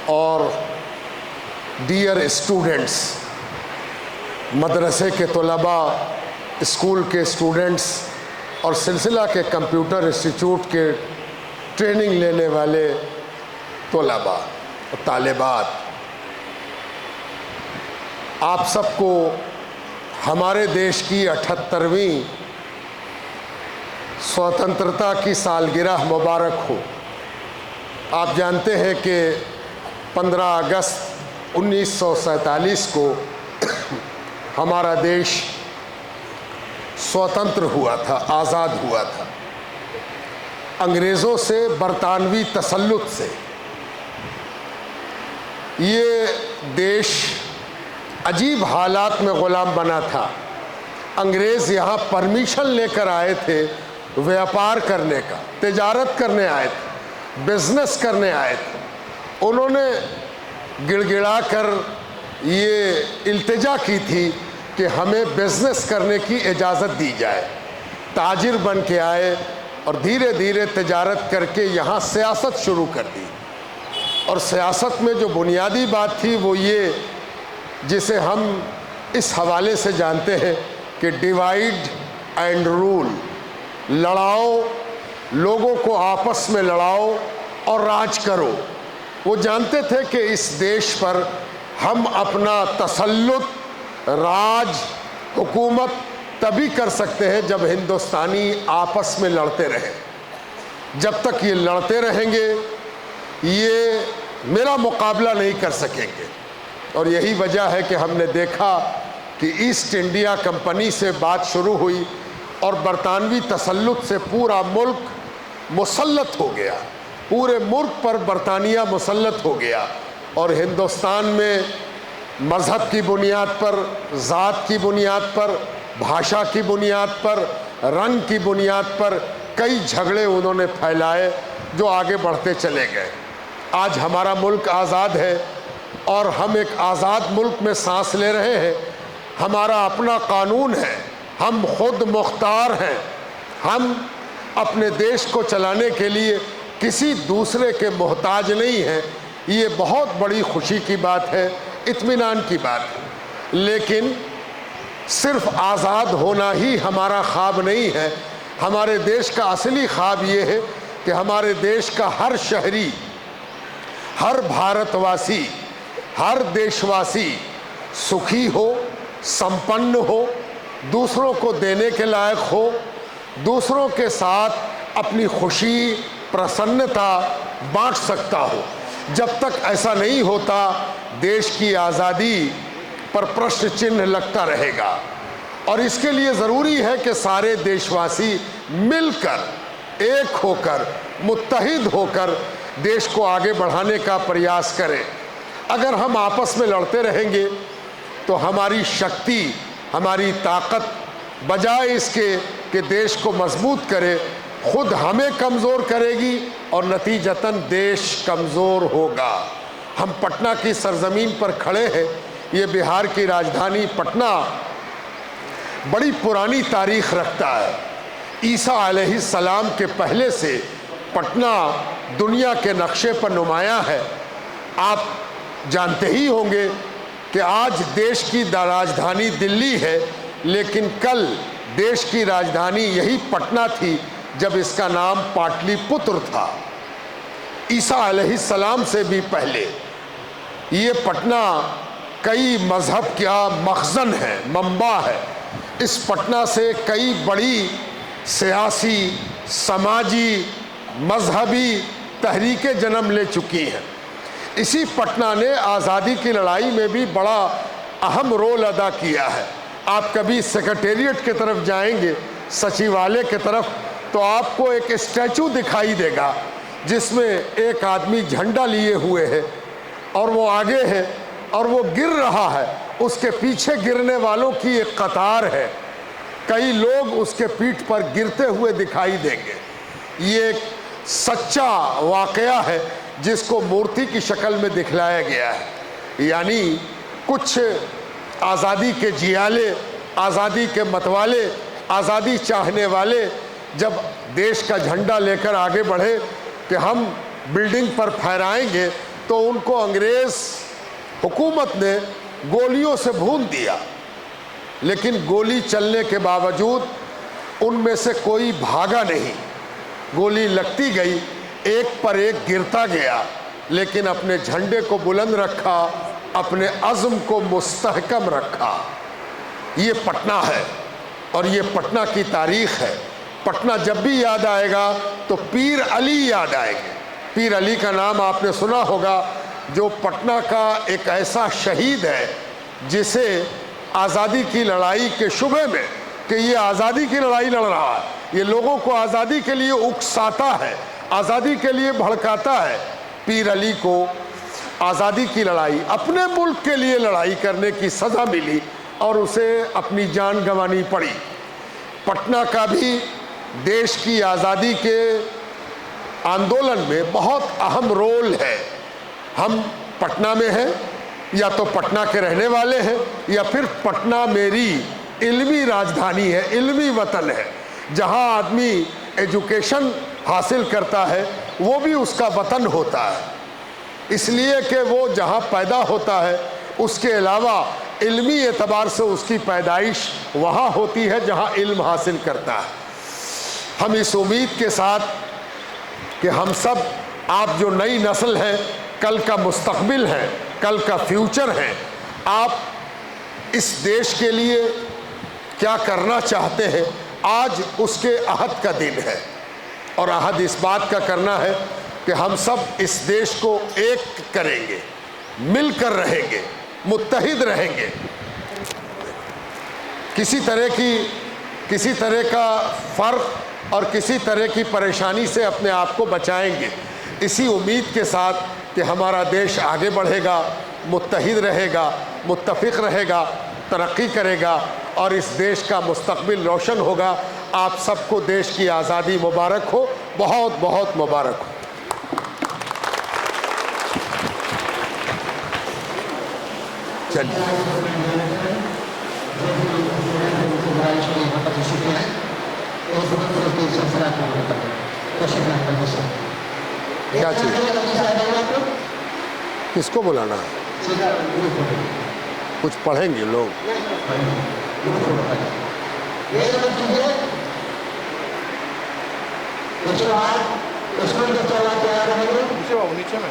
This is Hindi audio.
और डियर स्टूडेंट्स, मदरसे के तलबा, स्कूल के स्टूडेंट्स और सिलसिला के कंप्यूटर इंस्टीट्यूट के ट्रेनिंग लेने वाले तलबा और तालिबात, आप सबको हमारे देश की 78वीं स्वतंत्रता की सालगिरह मुबारक हो। आप जानते हैं कि 15 अगस्त 1947 को हमारा देश स्वतंत्र हुआ था, आज़ाद हुआ था अंग्रेज़ों से, बरतानवी तसल्लुत से। ये देश अजीब हालात में ग़ुलाम बना था। अंग्रेज़ यहाँ परमिशन लेकर आए थे व्यापार करने का, तिजारत करने आए थे, बिजनेस करने आए थे। उन्होंने गिड़गिड़ा कर ये इल्तिजा की थी कि हमें बिजनेस करने की इजाज़त दी जाए। ताजिर बन के आए और धीरे धीरे तिजारत करके यहाँ सियासत शुरू कर दी। और सियासत में जो बुनियादी बात थी वो ये, जिसे हम इस हवाले से जानते हैं कि डिवाइड एंड रूल, लड़ाओ, लोगों को आपस में लड़ाओ और राज करो। वो जानते थे कि इस देश पर हम अपना तसल्लुत, राज, हुकूमत तभी कर सकते हैं जब हिंदुस्तानी आपस में लड़ते रहें। जब तक ये लड़ते रहेंगे ये मेरा मुकाबला नहीं कर सकेंगे। और यही वजह है कि हमने देखा कि ईस्ट इंडिया कंपनी से बात शुरू हुई और बरतानवी तसल्लुत से पूरा मुल्क मुसल्लत हो गया, पूरे मुल्क पर बरतानिया मुसल्लत हो गया। और हिंदुस्तान में मज़हब की बुनियाद पर, ज़ात की बुनियाद पर, भाषा की बुनियाद पर, रंग की बुनियाद पर कई झगड़े उन्होंने फैलाए जो आगे बढ़ते चले गए। आज हमारा मुल्क आज़ाद है और हम एक आज़ाद मुल्क में सांस ले रहे हैं। हमारा अपना कानून है, हम खुद मुख्तार हैं। हम अपने देश को चलाने के लिए किसी दूसरे के मोहताज नहीं हैं। ये बहुत बड़ी खुशी की बात है, इत्मीनान की बात है। लेकिन सिर्फ आज़ाद होना ही हमारा ख्वाब नहीं है। हमारे देश का असली ख्वाब ये है कि हमारे देश का हर शहरी, हर भारतवासी, हर देशवासी सुखी हो, संपन्न हो, दूसरों को देने के लायक हो, दूसरों के साथ अपनी खुशी, प्रसन्नता बांट सकता हो। जब तक ऐसा नहीं होता देश की आज़ादी पर प्रश्न चिन्ह लगता रहेगा। और इसके लिए ज़रूरी है कि सारे देशवासी मिलकर, एक होकर, मुत्तहिद होकर देश को आगे बढ़ाने का प्रयास करें। अगर हम आपस में लड़ते रहेंगे तो हमारी शक्ति, हमारी ताकत बजाय इसके कि देश को मजबूत करे, खुद हमें कमज़ोर करेगी और नतीजतन देश कमज़ोर होगा। हम पटना की सरज़मीन पर खड़े हैं। ये बिहार की राजधानी पटना बड़ी पुरानी तारीख़ रखता है। ईसा अलैहिस्सलाम के पहले से पटना दुनिया के नक्शे पर नुमायाँ है। आप जानते ही होंगे कि आज देश की राजधानी दिल्ली है, लेकिन कल देश की राजधानी यही पटना थी जब इसका नाम पाटलिपुत्र था। ईसा अलैहिस्सलाम से भी पहले ये पटना कई मज़हब का मखज़न है, मंबा है। इस पटना से कई बड़ी सियासी, समाजी, मजहबी तहरीकें जन्म ले चुकी हैं। इसी पटना ने आज़ादी की लड़ाई में भी बड़ा अहम रोल अदा किया है। आप कभी सेक्रेटेरिएट की तरफ जाएंगे, सचिवालय की तरफ, तो आपको एक स्टैचू दिखाई देगा जिसमें एक आदमी झंडा लिए हुए है और वो आगे है और वो गिर रहा है। उसके पीछे गिरने वालों की एक कतार है, कई लोग उसके पीठ पर गिरते हुए दिखाई देंगे। ये एक सच्चा वाक़या है जिसको मूर्ति की शक्ल में दिखलाया गया है। यानी कुछ आज़ादी के जियाले, आज़ादी के मतवाले, आज़ादी चाहने वाले जब देश का झंडा लेकर आगे बढ़े कि हम बिल्डिंग पर फहराएंगे, तो उनको अंग्रेज हुकूमत ने गोलियों से भून दिया, लेकिन गोली चलने के बावजूद उनमें से कोई भागा नहीं। गोली लगती गई, एक पर एक गिरता गया, लेकिन अपने झंडे को बुलंद रखा, अपने अज़्म को मुस्तहकम रखा। ये पटना है और ये पटना की तारीख़ है। पटना जब भी याद आएगा तो पीर अली याद आएंगे। पीर अली का नाम आपने सुना होगा, जो पटना का एक ऐसा शहीद है जिसे आज़ादी की लड़ाई के शुबे में कि ये आज़ादी की लड़ाई लड़ रहा है, ये लोगों को आज़ादी के लिए उकसाता है, आज़ादी के लिए भड़काता है। पीर अली को आज़ादी की लड़ाई, अपने मुल्क के लिए लड़ाई करने की सज़ा मिली और उसे अपनी जान गंवानी पड़ी। पटना का भी देश की आज़ादी के आंदोलन में बहुत अहम रोल है। हम पटना में हैं, या तो पटना के रहने वाले हैं, या फिर पटना मेरी इल्मी राजधानी है, इल्मी वतन है। जहां आदमी एजुकेशन हासिल करता है वो भी उसका वतन होता है, इसलिए कि वो जहां पैदा होता है उसके अलावा इल्मी एतबार से उसकी पैदाइश वहां होती है जहां इल्म हासिल करता है। हम इस उम्मीद के साथ कि हम सब, आप जो नई नस्ल है, कल का मुस्तकबिल है, कल का फ्यूचर है, आप इस देश के लिए क्या करना चाहते हैं, आज उसके अहद का दिन है। और अहद इस बात का करना है कि हम सब इस देश को एक करेंगे, मिलकर रहेंगे, मुत्तहिद रहेंगे, किसी तरह का फ़र्क और किसी तरह की परेशानी से अपने आप को बचाएंगे, इसी उम्मीद के साथ कि हमारा देश आगे बढ़ेगा, मुत्तहिद रहेगा, मुत्तफ़िक़ रहेगा, तरक्की करेगा और इस देश का मुस्तकबिल रोशन होगा। आप सबको देश की आज़ादी मुबारक हो, बहुत बहुत मुबारक हो। चलिए, क्या चाहिए, किसको बुलाना है? कुछ पढ़ेंगे लोग? नीचे में